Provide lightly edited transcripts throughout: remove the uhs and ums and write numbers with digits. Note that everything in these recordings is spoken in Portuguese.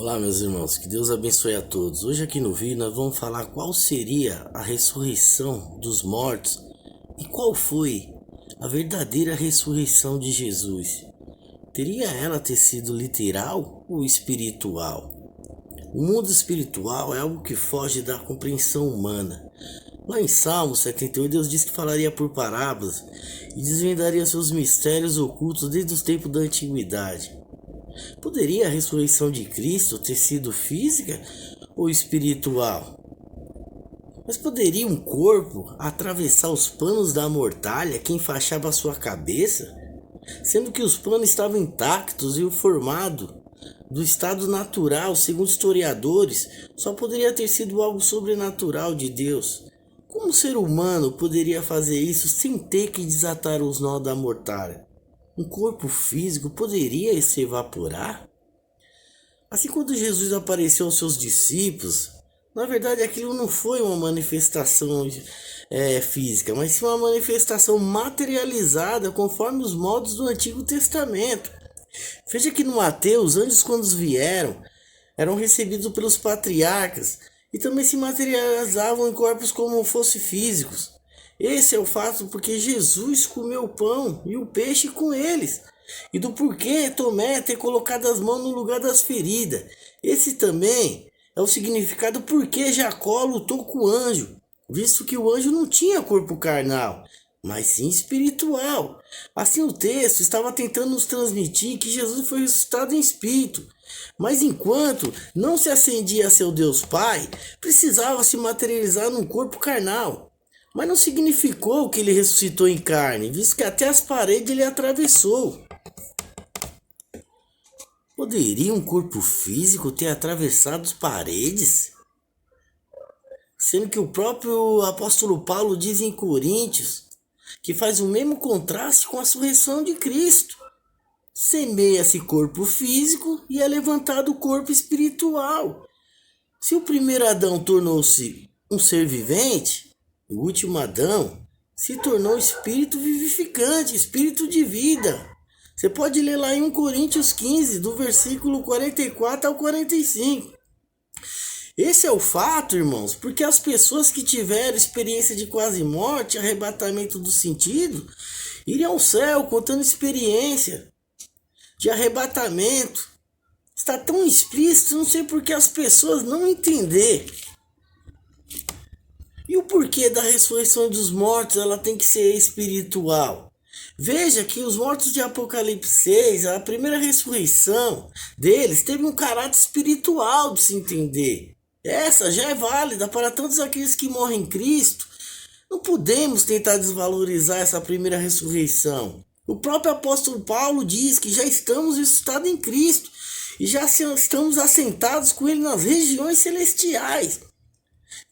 Olá, meus irmãos, que Deus abençoe a todos. Hoje aqui no vídeo nós vamos falar qual seria a ressurreição dos mortos e qual foi a verdadeira ressurreição de Jesus. Teria ela ter sido literal ou espiritual? O mundo espiritual é algo que foge da compreensão humana. Lá em Salmo 78, Deus disse que falaria por parábolas e desvendaria seus mistérios ocultos desde os tempos da antiguidade. Poderia a ressurreição de Cristo ter sido física ou espiritual? Mas poderia um corpo atravessar os panos da mortalha que enfaixava sua cabeça, sendo que os panos estavam intactos e o formado do estado natural, segundo historiadores, só poderia ter sido algo sobrenatural de Deus? Como um ser humano poderia fazer isso sem ter que desatar os nós da mortalha? Um corpo físico poderia se evaporar? Assim, quando Jesus apareceu aos seus discípulos, na verdade aquilo não foi uma manifestação física, mas sim uma manifestação materializada conforme os modos do Antigo Testamento. Veja que no Mateus, anjos quando vieram, eram recebidos pelos patriarcas e também se materializavam em corpos como fossem físicos. Esse é o fato porque Jesus comeu o pão e o peixe com eles. E do porquê Tomé ter colocado as mãos no lugar das feridas. Esse também é o significado porque Jacó lutou com o anjo, visto que o anjo não tinha corpo carnal, mas sim espiritual. Assim o texto estava tentando nos transmitir que Jesus foi ressuscitado em espírito. Mas enquanto não se ascendia a seu Deus Pai, precisava se materializar num corpo carnal. Mas não significou que ele ressuscitou em carne, visto que até as paredes ele atravessou. Poderia um corpo físico ter atravessado as paredes? Sendo que o próprio apóstolo Paulo diz em Coríntios que faz o mesmo contraste com a ressurreição de Cristo. Semeia-se corpo físico e é levantado o corpo espiritual. Se o primeiro Adão tornou-se um ser vivente, o último Adão se tornou espírito vivificante, espírito de vida. Você pode ler lá em 1 Coríntios 15, do versículo 44 ao 45. Esse é o fato, irmãos, porque as pessoas que tiveram experiência de quase morte, arrebatamento do sentido, iriam ao céu contando experiência de arrebatamento. Está tão explícito, não sei por que as pessoas não entenderam. E o porquê da ressurreição dos mortos ela tem que ser espiritual? Veja que os mortos de Apocalipse 6, a primeira ressurreição deles teve um caráter espiritual de se entender. Essa já é válida para todos aqueles que morrem em Cristo. Não podemos tentar desvalorizar essa primeira ressurreição. O próprio apóstolo Paulo diz que já estamos ressuscitados em Cristo e já estamos assentados com ele nas regiões celestiais.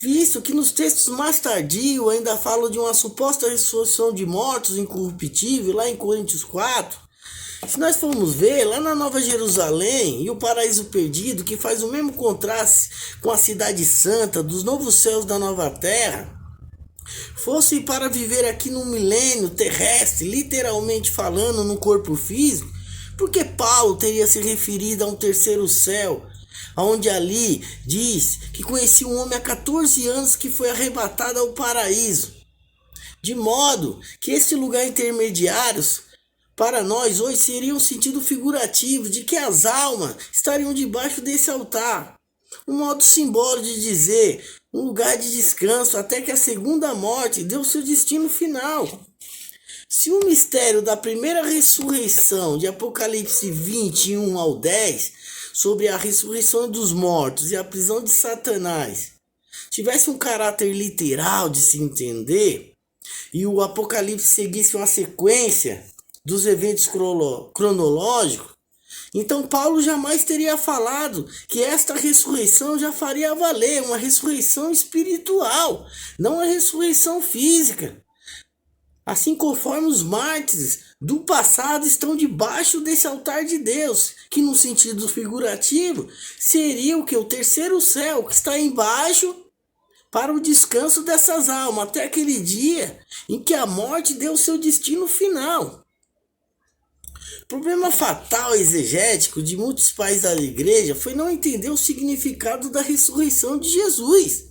Visto que nos textos mais tardios ainda falam de uma suposta ressurreição de mortos incorruptível, lá em Coríntios 4. Se nós formos ver, lá na Nova Jerusalém e o paraíso perdido, que faz o mesmo contraste com a cidade santa, dos novos céus da nova terra, fosse para viver aqui no milênio terrestre, literalmente falando, no corpo físico, porque Paulo teria se referido a um terceiro céu, onde ali diz que conhecia um homem há 14 anos que foi arrebatado ao paraíso. De modo que esse lugar intermediários para nós hoje seria um sentido figurativo de que as almas estariam debaixo desse altar. Um modo simbólico de dizer, um lugar de descanso até que a segunda morte deu seu destino final. Se o mistério da primeira ressurreição de Apocalipse 21 ao 10 sobre a ressurreição dos mortos e a prisão de Satanás tivesse um caráter literal de se entender, e o Apocalipse seguisse uma sequência dos eventos cronológicos, então Paulo jamais teria falado que esta ressurreição já faria valer uma ressurreição espiritual, não uma ressurreição física. Assim conforme os mártires do passado estão debaixo desse altar de Deus, que no sentido figurativo seria o que? O terceiro céu, que está embaixo para o descanso dessas almas, até aquele dia em que a morte deu seu destino final. O problema fatal exegético de muitos pais da igreja foi não entender o significado da ressurreição de Jesus.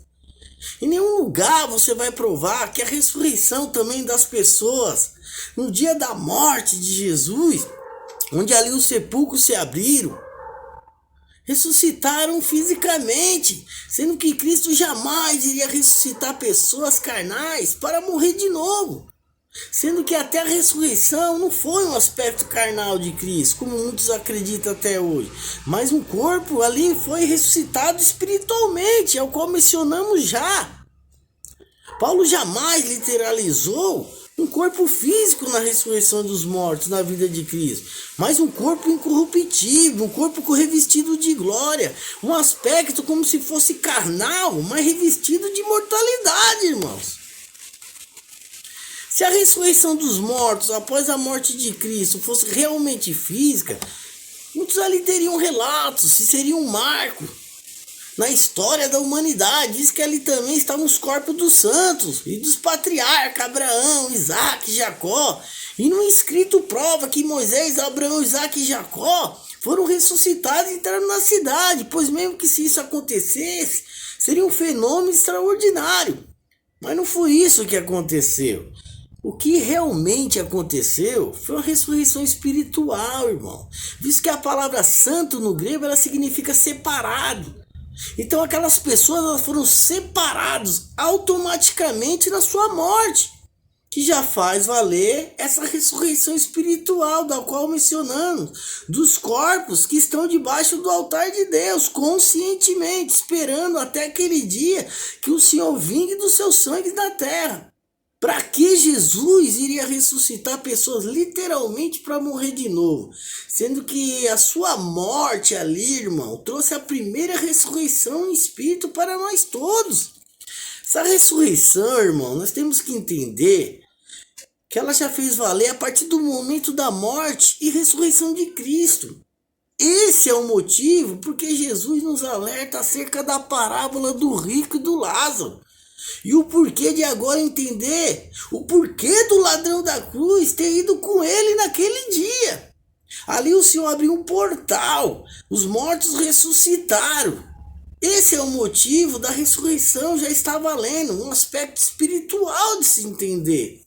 Em nenhum lugar você vai provar que a ressurreição também das pessoas, no dia da morte de Jesus, onde ali os sepulcros se abriram, ressuscitaram fisicamente, sendo que Cristo jamais iria ressuscitar pessoas carnais para morrer de novo. Sendo que até a ressurreição não foi um aspecto carnal de Cristo, como muitos acreditam até hoje. Mas um corpo ali foi ressuscitado espiritualmente, ao qual mencionamos já. Paulo jamais literalizou um corpo físico na ressurreição dos mortos, na vida de Cristo. Mas um corpo incorruptível, um corpo revestido de glória. Um aspecto como se fosse carnal, mas revestido de mortalidade, irmãos. Se a ressurreição dos mortos após a morte de Cristo fosse realmente física, muitos ali teriam relatos, se seria um marco na história da humanidade. Diz que ali também estavam os corpos dos santos e dos patriarcas Abraão, Isaac, Jacó. E no escrito prova que Moisés, Abraão, Isaac e Jacó foram ressuscitados e entraram na cidade, pois mesmo que se isso acontecesse, seria um fenômeno extraordinário. Mas não foi isso que aconteceu. O que realmente aconteceu foi uma ressurreição espiritual, irmão. Visto que a palavra santo no grego ela significa separado. Então aquelas pessoas elas foram separadas automaticamente na sua morte, que já faz valer essa ressurreição espiritual da qual mencionamos, dos corpos que estão debaixo do altar de Deus, conscientemente, esperando até aquele dia que o Senhor vingue dos seus sangues da terra. Para que Jesus iria ressuscitar pessoas literalmente para morrer de novo? Sendo que a sua morte ali, irmão, trouxe a primeira ressurreição em espírito para nós todos. Essa ressurreição, irmão, nós temos que entender que ela já fez valer a partir do momento da morte e ressurreição de Cristo. Esse é o motivo porque Jesus nos alerta acerca da parábola do rico e do Lázaro. E o porquê de agora entender o porquê do ladrão da cruz ter ido com ele naquele dia. Ali o Senhor abriu um portal, os mortos ressuscitaram. Esse é o motivo da ressurreição, já está valendo, um aspecto espiritual de se entender.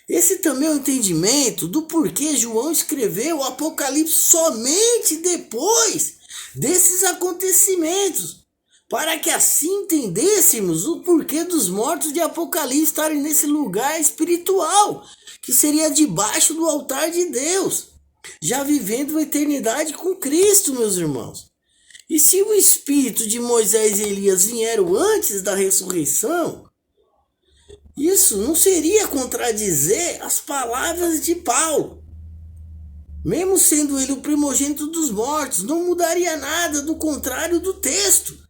Esse também é o entendimento do porquê João escreveu o Apocalipse somente depois desses acontecimentos. Para que assim entendêssemos o porquê dos mortos de Apocalipse estarem nesse lugar espiritual, que seria debaixo do altar de Deus, já vivendo a eternidade com Cristo, meus irmãos. E se o espírito de Moisés e Elias vieram antes da ressurreição, isso não seria contradizer as palavras de Paulo. Mesmo sendo ele o primogênito dos mortos, não mudaria nada do contrário do texto.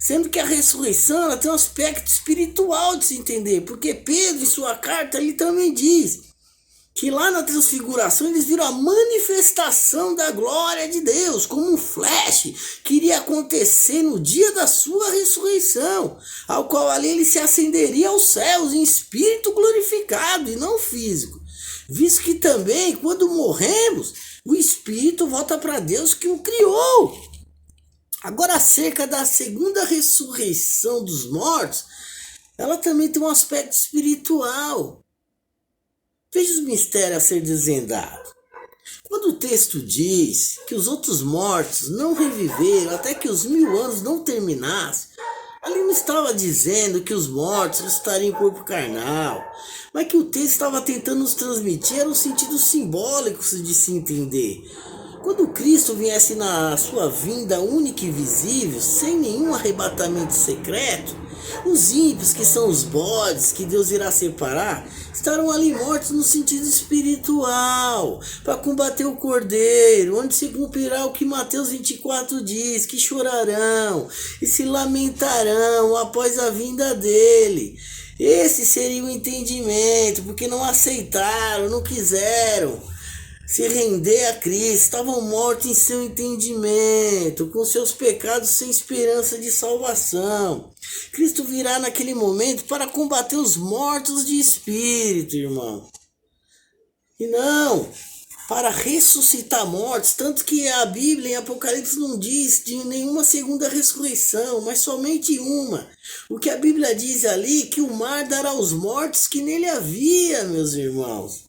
Sendo que a ressurreição ela tem um aspecto espiritual de se entender. Porque Pedro, em sua carta, ele também diz que lá na transfiguração eles viram a manifestação da glória de Deus, como um flash que iria acontecer no dia da sua ressurreição, ao qual ali ele se ascenderia aos céus em espírito glorificado e não físico. Visto que também, quando morremos, o espírito volta para Deus que o criou. Agora, acerca da segunda ressurreição dos mortos, ela também tem um aspecto espiritual. Veja os mistérios a ser desvendados. Quando o texto diz que os outros mortos não reviveram até que os 1000 anos não terminassem, ali não estava dizendo que os mortos estariam em corpo carnal, mas que o texto estava tentando nos transmitir era um sentido simbólico de se entender. Quando Cristo viesse na sua vinda única e visível, sem nenhum arrebatamento secreto, os ímpios, que são os bodes que Deus irá separar, estarão ali mortos no sentido espiritual, para combater o cordeiro, onde se cumprirá o que Mateus 24 diz, que chorarão e se lamentarão após a vinda dele. Esse seria o entendimento, porque não aceitaram, não quiseram se render a Cristo, estavam mortos em seu entendimento, com seus pecados sem esperança de salvação. Cristo virá naquele momento para combater os mortos de espírito, irmão. E não para ressuscitar mortos, tanto que a Bíblia em Apocalipse não diz de nenhuma segunda ressurreição, mas somente uma. O que a Bíblia diz ali, que o mar dará aos mortos que nele havia, meus irmãos.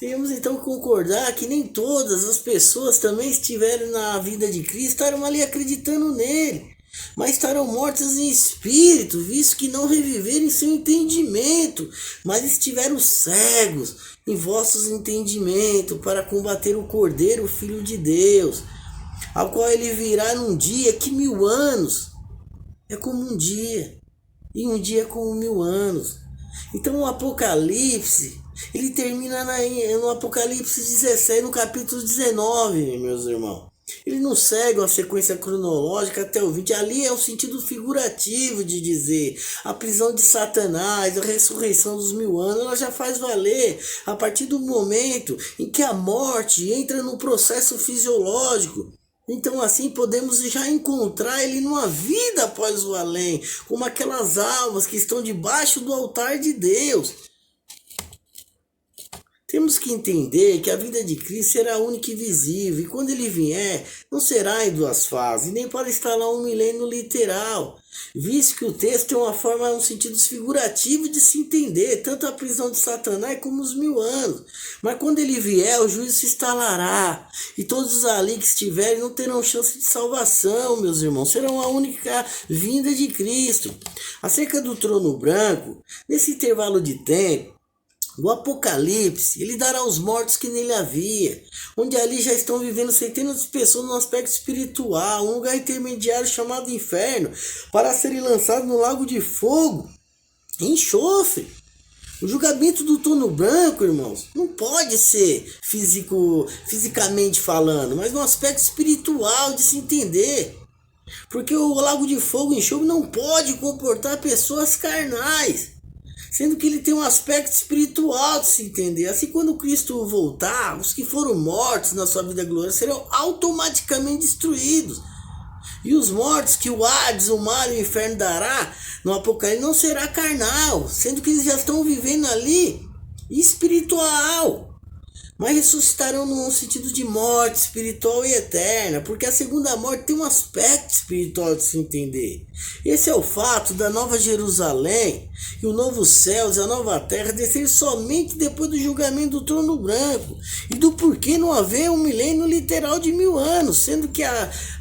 Temos então que concordar que nem todas as pessoas também estiveram na vida de Cristo, estavam ali acreditando nele, mas estarão mortas em espírito, visto que não reviveram em seu entendimento, mas estiveram cegos em vossos entendimentos, para combater o Cordeiro, o Filho de Deus, ao qual ele virá num dia que 1000 anos é como um dia, e um dia é como 1000 anos. Então o Apocalipse, ele termina no Apocalipse 17, no capítulo 19, meus irmãos. Ele não segue uma sequência cronológica até o 20. Ali é o sentido figurativo de dizer a prisão de Satanás, a ressurreição dos 1000 anos, ela já faz valer a partir do momento em que a morte entra no processo fisiológico. Então assim podemos já encontrar ele numa vida após o além, como aquelas almas que estão debaixo do altar de Deus. Temos que entender que a vida de Cristo será única e visível, e quando ele vier, não será em 2 fases, nem para instalar um milênio literal, visto que o texto tem uma forma, um sentido figurativo de se entender, tanto a prisão de Satanás como os 1000 anos. Mas quando ele vier, o juízo se instalará, e todos ali que estiverem não terão chance de salvação, meus irmãos, serão a única vinda de Cristo. Acerca do trono branco, nesse intervalo de tempo, o Apocalipse, ele dará aos mortos que nele havia, onde ali já estão vivendo centenas de pessoas no aspecto espiritual, um lugar intermediário chamado inferno, para serem lançados no lago de fogo e enxofre. O julgamento do trono branco, irmãos, não pode ser fisicamente falando, mas no aspecto espiritual de se entender. Porque o lago de fogo e enxofre não pode comportar pessoas carnais, sendo que ele tem um aspecto espiritual de se entender. Assim, quando Cristo voltar, os que foram mortos na sua vida gloriosa serão automaticamente destruídos. E os mortos que o Hades, o mar e o inferno dará no Apocalipse não será carnal, sendo que eles já estão vivendo ali espiritual. Mas ressuscitarão num sentido de morte espiritual e eterna, porque a segunda morte tem um aspecto espiritual de se entender. Esse é o fato da Nova Jerusalém e o novo céu e a nova terra descer somente depois do julgamento do trono branco, e do porquê não haver um milênio literal de 1000 anos, sendo que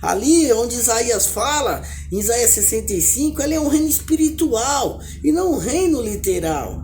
ali onde Isaías fala, em Isaías 65, ali é um reino espiritual e não um reino literal.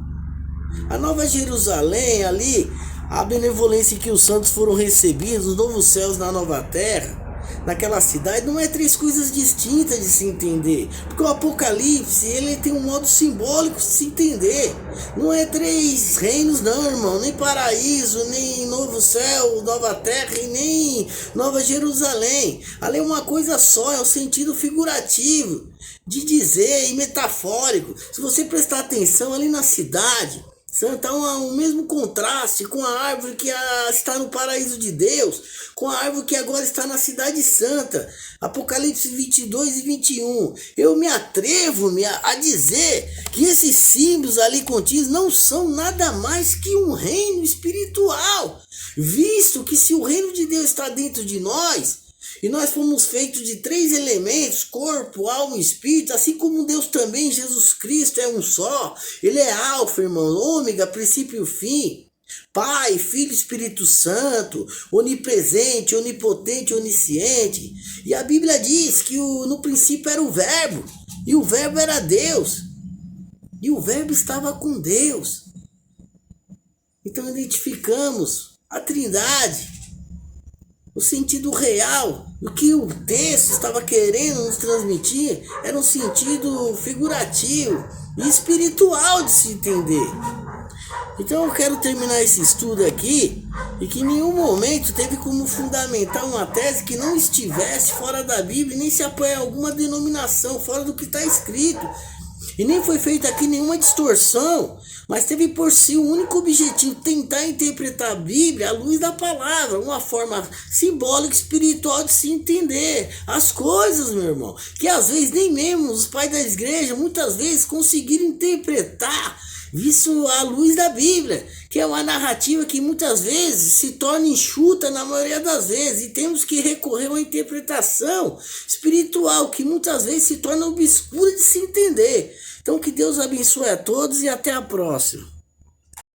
A Nova Jerusalém ali, a benevolência em que os santos foram recebidos, os novos céus na nova terra, naquela cidade, não é 3 coisas distintas de se entender. Porque o Apocalipse, ele tem um modo simbólico de se entender. Não é 3 reinos não, irmão. Nem paraíso, nem novo céu, nova terra e nem Nova Jerusalém. Ali é uma coisa só, é o sentido figurativo de dizer e metafórico. Se você prestar atenção ali na cidade, Santa, o mesmo contraste com a árvore que está no paraíso de Deus, com a árvore que agora está na cidade santa. Apocalipse 22 e 21. Eu me atrevo a dizer que esses símbolos ali contidos não são nada mais que um reino espiritual, visto que se o reino de Deus está dentro de nós, e nós fomos feitos de 3 elementos, corpo, alma e espírito, assim como Deus também, Jesus Cristo é um só. Ele é alfa, irmão, ômega, princípio e fim. Pai, Filho, Espírito Santo, onipresente, onipotente, onisciente. E a Bíblia diz que no princípio era o Verbo, e o Verbo era Deus, e o Verbo estava com Deus. Então identificamos a Trindade. O sentido real do que o texto estava querendo nos transmitir era um sentido figurativo e espiritual de se entender. Então eu quero terminar esse estudo aqui, e que em nenhum momento teve como fundamentar uma tese que não estivesse fora da Bíblia, nem se apoia em alguma denominação fora do que está escrito. E nem foi feita aqui nenhuma distorção, mas teve por si o único objetivo tentar interpretar a Bíblia à luz da palavra, uma forma simbólica, espiritual de se entender as coisas, meu irmão, que às vezes nem mesmo os pais da igreja muitas vezes conseguiram interpretar visto à luz da Bíblia, que é uma narrativa que muitas vezes se torna enxuta na maioria das vezes, e temos que recorrer a uma interpretação espiritual que muitas vezes se torna obscura de se entender. Então que Deus abençoe a todos e até a próxima.